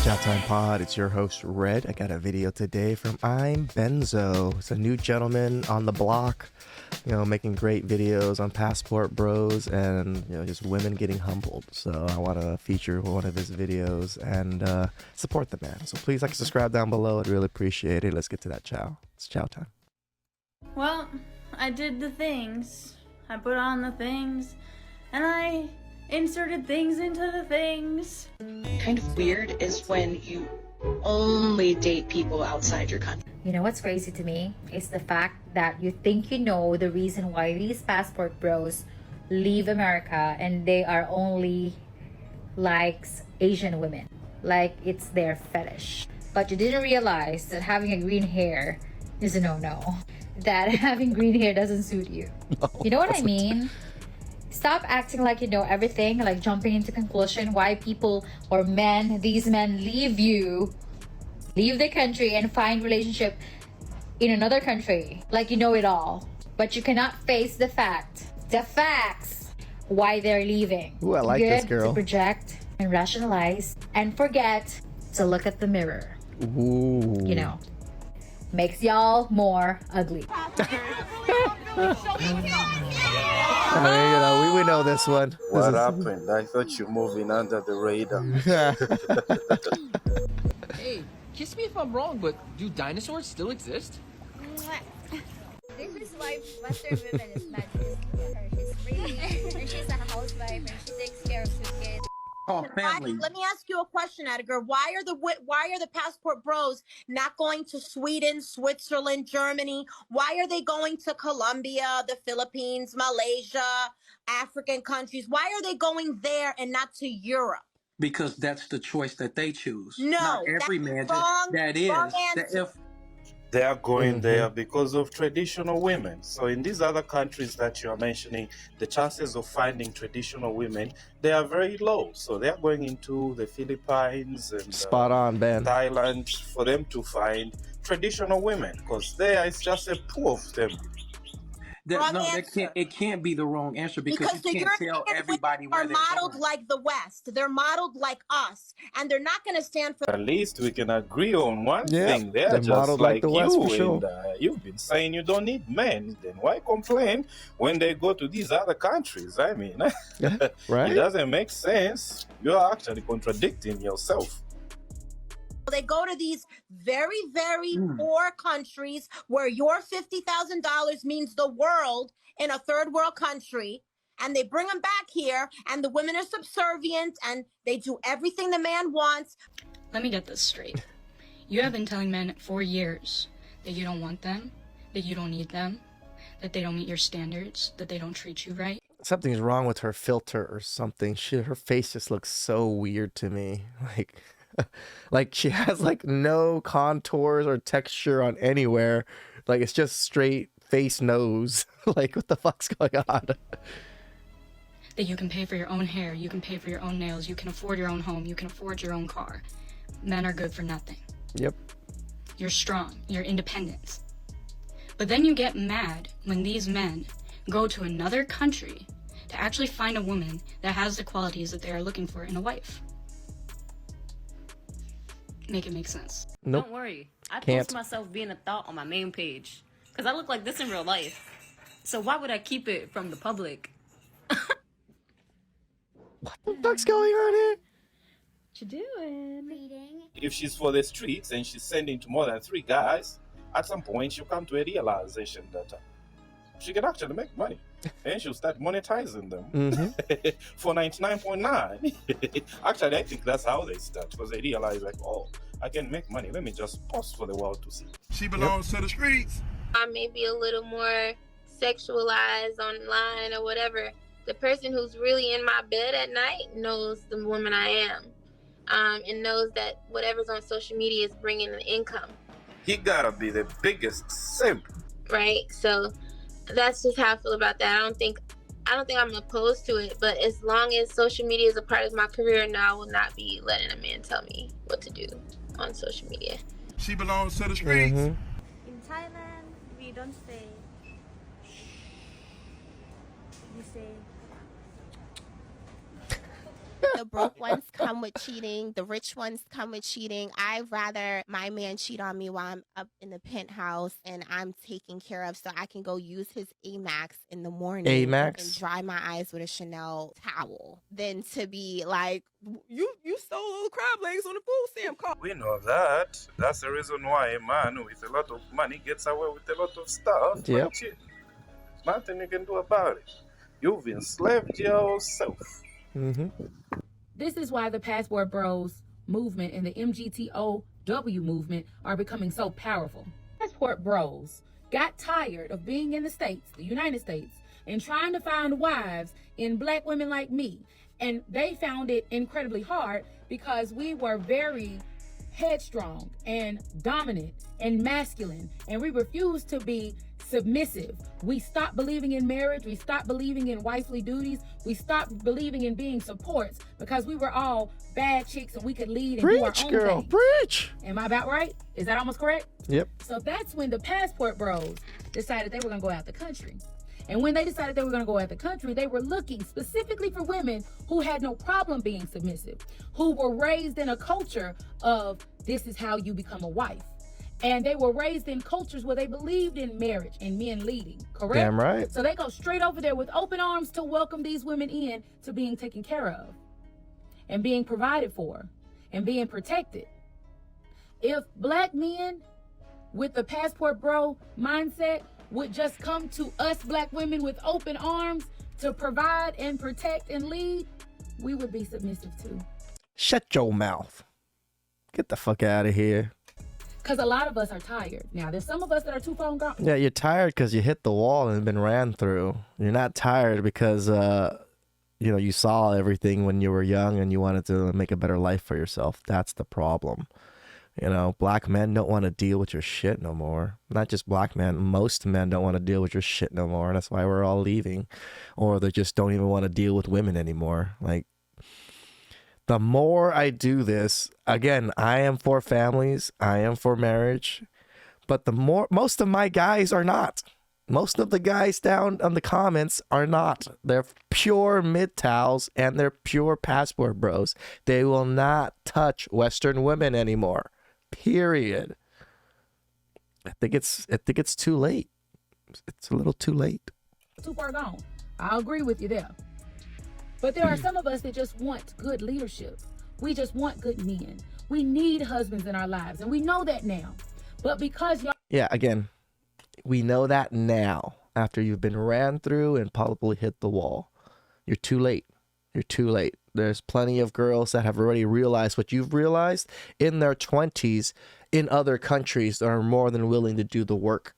TheChowTimePod. It's your host, Red. I got a video today from I'm Benzo. It's a new gentleman on the block, making great videos on Passport Bros and, just women getting humbled. So I want to feature one of his videos and support the man. So please like and subscribe down below. I'd really appreciate it. Let's get to that chow. It's chow time. Well, I did the things. I put on the things, and I inserted things into the things. Kind of weird is when you only date people outside your country. You know what's crazy to me is the fact that you think you know the reason why these passport bros leave America and they are only likes Asian women, like it's their fetish. But you didn't realize that having a green hair is a no-no. That having green hair doesn't suit you. No, you know what I mean? Stop acting like you know everything, like jumping into conclusion why people or men, these men leave the country and find relationship in another country. Like you know it all. But you cannot face the facts, why they're leaving. Ooh, I like this girl. To project and rationalize and forget to look at the mirror. Ooh. Makes y'all more ugly. We know this one. What happened? I thought you were moving under the radar. Hey, kiss me if I'm wrong, but do dinosaurs still exist? This is why Western women is magic. She's free, and she's a housewife, and she takes care of two kids. Oh, family. Let me ask you a question, Edgar. Why are the passport bros not going to Sweden, Switzerland, Germany? Why are they going to Colombia, the Philippines, Malaysia, African countries? Why are they going there and not to Europe? Because that's the choice that they choose. No, not every man. That is. That They are going there because of traditional women. So in these other countries that you are mentioning, the chances of finding traditional women, they are very low. So they are going into the Philippines and spot on, Ben. Thailand for them to find traditional women, because there is just a pool of them. It can't be the wrong answer because you can't tell everybody where they're modeled going. like the West. They're modeled like us, and they're not going to stand for. At least we can agree on one thing. They're just modeled like the West, you, for sure. And you've been saying you don't need men. Then why complain when they go to these other countries? I mean, right? It doesn't make sense. You're actually contradicting yourself. They go to these very, very poor countries where your $50,000 means the world in a third world country, and they bring them back here, and the women are subservient, and they do everything the man wants. Let me get this straight. You have been telling men for years that you don't want them, that you don't need them, that they don't meet your standards, that they don't treat you right. Something's wrong with her filter or something. Her face just looks so weird to me. Like she has no contours or texture on anywhere. Like it's just straight face nose. Like what the fuck's going on? That you can pay for your own hair, you can pay for your own nails, you can afford your own home, you can afford your own car. Men are good for nothing. Yep. You're strong, you're independent. But then you get mad when these men go to another country to actually find a woman that has the qualities that they are looking for in a wife. Make it make sense. Nope. Don't worry. I Can't. post myself being a thought on my main page. Because I look like this in real life. So why would I keep it from the public? What the fuck's going on here? What you doing? Reading. If she's for the streets and she's sending to more than 3 guys, at some point she'll come to a realization that she can actually make money. And she'll start monetizing them for 99.9. Actually, I think that's how they start, because they realize I can make money. Let me just post for the world to see. She belongs to the streets. I may be a little more sexualized online or whatever. The person who's really in my bed at night knows the woman I am, and knows that whatever's on social media is bringing an income. He gotta be the biggest simp. Right? So that's just how I feel about that. I don't think I'm opposed to it, but as long as social media is a part of my career, no, I will not be letting a man tell me what to do on social media. She belongs to the streets. In Thailand, we don't say. We say. The broke ones come with cheating. The rich ones come with cheating. I'd rather my man cheat on me while I'm up in the penthouse and I'm taken care of so I can go use his Amex in the morning and dry my eyes with a Chanel towel than to be like, you stole little crab legs on the food stamp card. We know that. That's the reason why a man with a lot of money gets away with a lot of stuff. Yep. Like cheating. Nothing you can do about it. You've enslaved yourself. This is why the Passport Bros movement and the MGTOW movement are becoming so powerful. Passport Bros got tired of being in the States, the United States, and trying to find wives in black women like me. And they found it incredibly hard because we were very headstrong and dominant and masculine, and we refused to be submissive. We stopped believing in marriage. We stopped believing in wifely duties. We stopped believing in being supports because we were all bad chicks and we could lead and do our own thing. Preach. Am I about right? Is that almost correct? Yep. So that's when the Passport Bros decided they were going to go out the country. And when they decided they were going to go out the country, they were looking specifically for women who had no problem being submissive, who were raised in a culture of this is how you become a wife. And they were raised in cultures where they believed in marriage and men leading, correct? Damn right. So they go straight over there with open arms to welcome these women in to being taken care of and being provided for and being protected. If black men with the Passport Bro mindset would just come to us black women with open arms to provide and protect and lead, we would be submissive too. Shut your mouth. Get the fuck out of here. Because a lot of us are tired. Now, there's some of us that are too far gone. Yeah, you're tired because you hit the wall and been ran through. You're not tired because, you saw everything when you were young and you wanted to make a better life for yourself. That's the problem. Black men don't want to deal with your shit no more. Not just black men. Most men don't want to deal with your shit no more. That's why we're all leaving. Or they just don't even want to deal with women anymore. Like, the more I do this, again, I am for families, I am for marriage, but most of my guys are not. Most of the guys down on the comments are not. They're pure mid-towels and they're pure Passport Bros. They will not touch Western women anymore. Period. I think it's too late. It's a little too late. Too far gone. I'll agree with you there. But there are some of us that just want good leadership. We just want good men. We need husbands in our lives, and we know that now. But because y'all... Yeah, again, we know that now. After you've been ran through and probably hit the wall. You're too late. You're too late. There's plenty of girls that have already realized what you've realized in their 20s in other countries that are more than willing to do the work.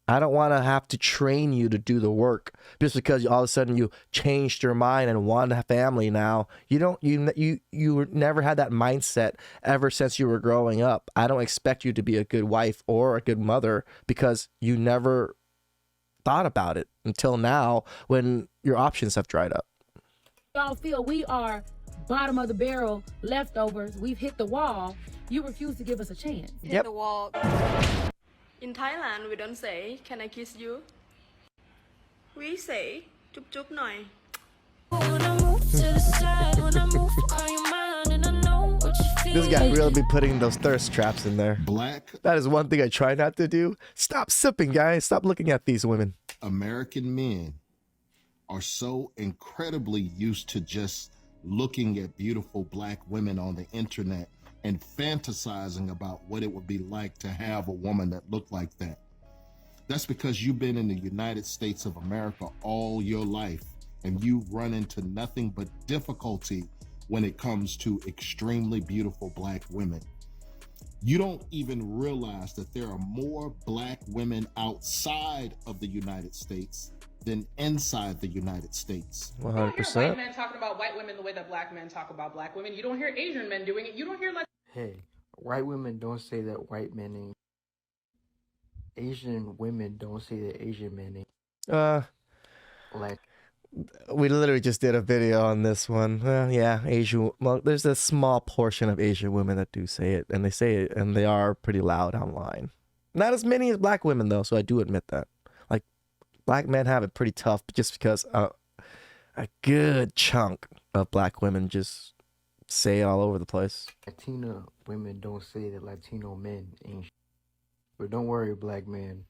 I don't want to have to train you to do the work just because all of a sudden you changed your mind and want a family now. You never had that mindset ever since you were growing up. I don't expect you to be a good wife or a good mother because you never thought about it until now when your options have dried up. Y'all feel we are bottom of the barrel leftovers. We've hit the wall. You refuse to give us a chance. Hit the wall. In Thailand, we don't say, "Can I kiss you?" We say, "Chup chup noi." This guy really be putting those thirst traps in there. That is one thing I try not to do. Stop sipping, guys. Stop looking at these women. American men are so incredibly used to just looking at beautiful black women on the internet and fantasizing about what it would be like to have a woman that looked like that. That's because you've been in the United States of America all your life and you run into nothing but difficulty when it comes to extremely beautiful black women. You don't even realize that there are more black women outside of the United States than inside the United States. 100%. You don't hear white men talking about white women the way that black men talk about black women. You don't hear Asian men doing it. You don't hear Hey, white women don't say that white men ain't. Asian women don't say that Asian men ain't. Like, we literally just did a video on this one. Yeah, well, there's a small portion of Asian women that do say it, and they say it, and they are pretty loud online. Not as many as black women, though, so I do admit that. Like, black men have it pretty tough just because a good chunk of black women just say it all over the place. Latina women don't say that Latino men ain't. But don't worry, black man.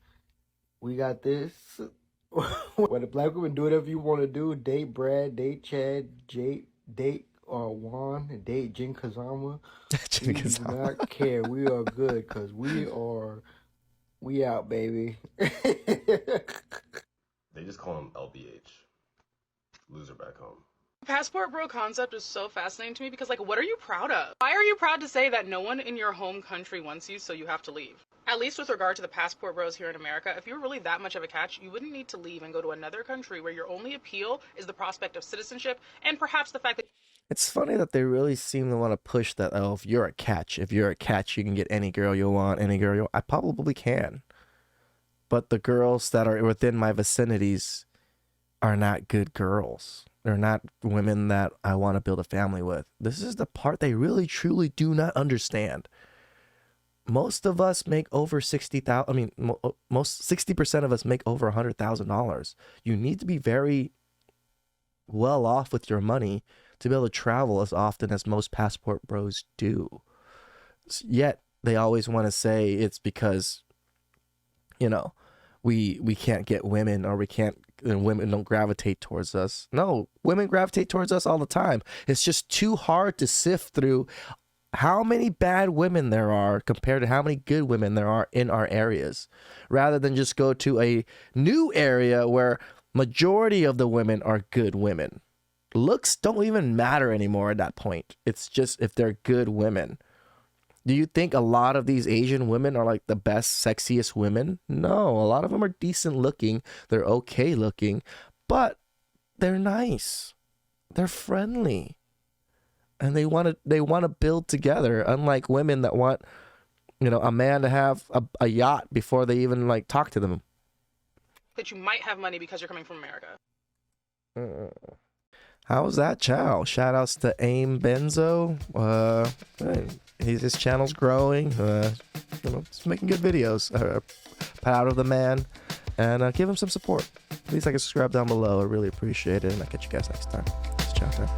We got this. When the black women do whatever you want to do, date Brad, date Chad, date Juan, date Jin Kazama. We do not care. We are good because we out, baby. They just call him LBH. Loser back home. Passport bro concept is so fascinating to me because, like, what are you proud of? Why are you proud to say that no one in your home country wants you, so you have to leave? At least with regard to the passport bros here in America, if you were really that much of a catch, you wouldn't need to leave and go to another country where your only appeal is the prospect of citizenship and perhaps the fact that It's funny that they really seem to want to push that, oh, if you're a catch, you can get any girl you want, any girl you want. I probably can. But the girls that are within my vicinities are not good girls. They're not women that I want to build a family with. This is the part they really, truly do not understand. Most of us make over 60,000. I mean, most 60% of us make over $100,000. You need to be very well off with your money to be able to travel as often as most passport bros do. Yet they always want to say it's because, you know, we can't get women, or we can't, and women don't gravitate towards us. No, women gravitate towards us all the time. It's just too hard to sift through how many bad women there are compared to how many good women there are in our areas, rather than just go to a new area where majority of the women are good women. Looks don't even matter anymore at that point. It's just if they're good women. Do you think a lot of these Asian women are like the best, sexiest women? No, a lot of them are decent looking. They're okay looking, but they're nice. They're friendly. And they want to build together, unlike women that want, you know, a man to have a yacht before they even like talk to them. that you might have money because you're coming from America. How's that, Chow? Shout outs to Aim Benzo. His channel's growing. He's making good videos. Proud of the man. And give him some support. Please like and subscribe down below. I really appreciate it. And I'll catch you guys next time. It's Chow time.